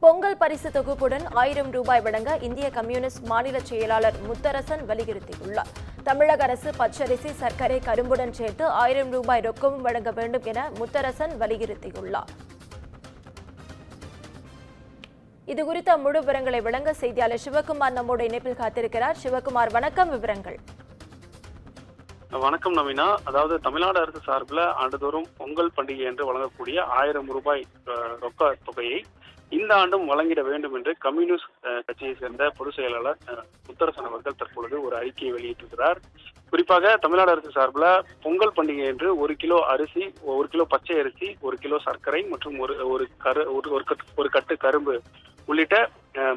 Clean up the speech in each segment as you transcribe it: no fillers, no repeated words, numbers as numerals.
பொங்கல் பரிசு தொகுப்புடன் 1000 ரூபாய் வழங்க இந்திய கம்யூனிஸ்ட் மாநில செயலாளர் முத்தரசன் வலியுறுத்தியுள்ளார். தமிழக அரசு பச்சரிசி, சர்க்கரை, கரும்புடன் சேர்த்து 1000 ரூபாய் ரொக்கமும் வழங்க வேண்டும் என முத்தரசன் வலியுறுத்தியுள்ளார். இதுகுறித்த முழு விவரங்களை வழங்க செய்தியாளர் சிவகுமார் நம்மோடு இணைப்பில் காத்திருக்கிறார். சிவகுமார், வணக்கம். விவரங்கள். வணக்கம் நவீனா. அதாவது தமிழ்நாடு அரசு சார்பில் ஆண்டுதோறும் பொங்கல் பண்டிகை என்று வழங்கக்கூடிய 1000 ரூபாய் ரொக்க தொகையை இந்த ஆண்டும் வழங்கிட வேண்டும் என்று கம்யூனிஸ்ட் கட்சியை சேர்ந்த பொதுச் செயலாளர் முத்தரசன் அவர்கள் தற்பொழுது ஒரு அறிக்கையை வெளியிட்டிருக்கிறார். குறிப்பாக தமிழ்நாடு அரசு சார்பில் பொங்கல் பண்டிகை என்று 1 கிலோ அரிசி, 1 கிலோ பச்சை அரிசி, 1 கிலோ சர்க்கரை மற்றும் ஒரு கட்டு கரும்பு உள்ளிட்ட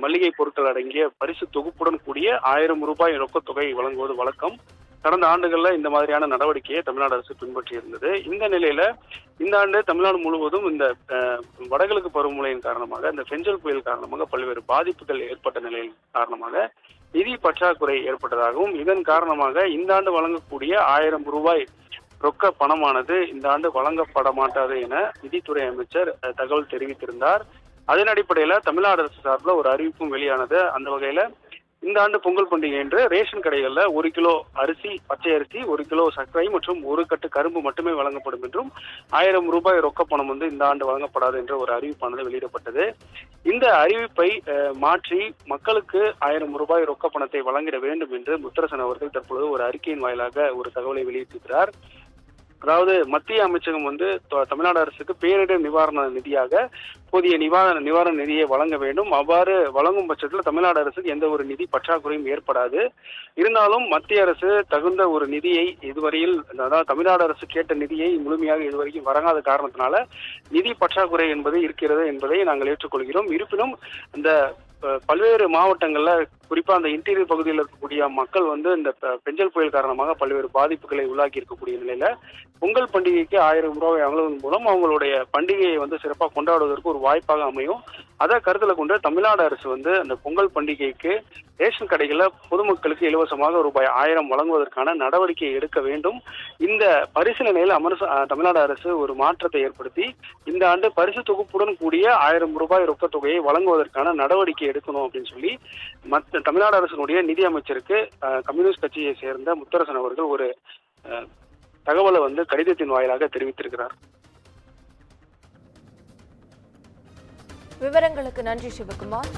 மளிகை பொருட்கள் அடங்கிய பரிசு தொகுப்புடன் கூடிய 1000 ரூபாய் ரொக்கத் தொகை வழங்குவது வழக்கம். கடந்த ஆண்டுகள்ல இந்த மாதிரியான நடவடிக்கையை தமிழ்நாடு அரசு பின்பற்றி இருந்தது. இந்த நிலையில இந்த ஆண்டு தமிழ்நாடு முழுவதும் இந்த வடகிழக்கு பருவமழையின் காரணமாக, இந்த பெஞ்சல் புயல் காரணமாக பல்வேறு பாதிப்புகள் ஏற்பட்ட நிலையின் காரணமாக நிதி பற்றாக்குறை ஏற்பட்டதாகவும், இதன் காரணமாக இந்த ஆண்டு வழங்கக்கூடிய 1000 ரூபாய் ரொக்க பணமானது இந்த ஆண்டு வழங்கப்பட மாட்டாது என நிதித்துறை அமைச்சர் தகவல் தெரிவித்திருந்தார். அதன் அடிப்படையில தமிழ்நாடு அரசு சார்பில் ஒரு அறிவிப்பும் வெளியானது. அந்த வகையில இந்த ஆண்டு பொங்கல் பண்டிகை என்று ரேஷன் கடைகள்ல 1 கிலோ அரிசி, பச்சை அரிசி, 1 கிலோ சர்க்கரை மற்றும் ஒரு கட்டு கரும்பு மட்டுமே வழங்கப்படும் என்றும் 1000 ரூபாய் ரொக்க பணம் இந்த ஆண்டு வழங்கப்படாது என்ற ஒரு அறிவிப்பானது வெளியிடப்பட்டது. இந்த அறிவிப்பை மாற்றி மக்களுக்கு 1000 ரூபாய் ரொக்க பணத்தை வழங்கிட வேண்டும் என்று முத்தரசன் அவர்கள் தற்பொழுது ஒரு அறிக்கையின் வாயிலாக ஒரு தகவலை வெளியிட்டிருக்கிறார். அதாவது மத்திய அமைச்சகம் தமிழ்நாடு அரசுக்கு பேரிடர் நிவாரண நிதியாக போதிய நிவாரண நிதியை வழங்க வேண்டும். அவ்வாறு வழங்கும் பட்சத்தில் தமிழ்நாடு அரசுக்கு எந்த ஒரு நிதி பற்றாக்குறையும் ஏற்படாது. இருந்தாலும் மத்திய அரசு தகுந்த ஒரு நிதியை இதுவரையில், அதாவது தமிழ்நாடு அரசு கேட்ட நிதியை முழுமையாக இதுவரைக்கும் வழங்காத காரணத்தினால நிதி பற்றாக்குறை என்பது இருக்கிறது என்பதை நாங்கள் ஏற்றுக்கொள்கிறோம். இருப்பினும் இந்த பல்வேறு மாவட்டங்கள்ல, குறிப்பா அந்த இன்டீரியர் பகுதியில் இருக்கக்கூடிய மக்கள் இந்த பெஞ்சல் புயல் காரணமாக பல்வேறு பாதிப்புகளை உள்ளாக்கி இருக்கக்கூடிய நிலையில பொங்கல் பண்டிகைக்கு 1000 ரூபாய் வழங்குவதன் மூலம் அவங்களுடைய பண்டிகையை சிறப்பாக கொண்டாடுவதற்கு ஒரு வாய்ப்பாக அமையும். அதை கருத்துல கொண்டு தமிழ்நாடு அரசு அந்த பொங்கல் பண்டிகைக்கு ரேஷன் கடைகளில் பொதுமக்களுக்கு இலவசமாக ரூபாய் 1000 வழங்குவதற்கான நடவடிக்கை எடுக்க வேண்டும். இந்த பரிசீலனையில் தமிழ்நாடு அரசு ஒரு மாற்றத்தை ஏற்படுத்தி இந்த ஆண்டு பரிசு தொகுப்புடன் கூடிய 1000 ரூபாய் ரொக்க தொகையை வழங்குவதற்கான நடவடிக்கை எடுக்கணும் அப்படின்னு சொல்லி தமிழ்நாடு அரசினுடைய நிதி அமைச்சருக்கு கம்யூனிஸ்ட் கட்சியை சேர்ந்த முத்தரசன் அவர்கள் ஒரு தகவலை கடிதத்தின் வாயிலாக தெரிவித்திருக்கிறார். விவரங்களுக்கு நன்றி சிவகுமார்.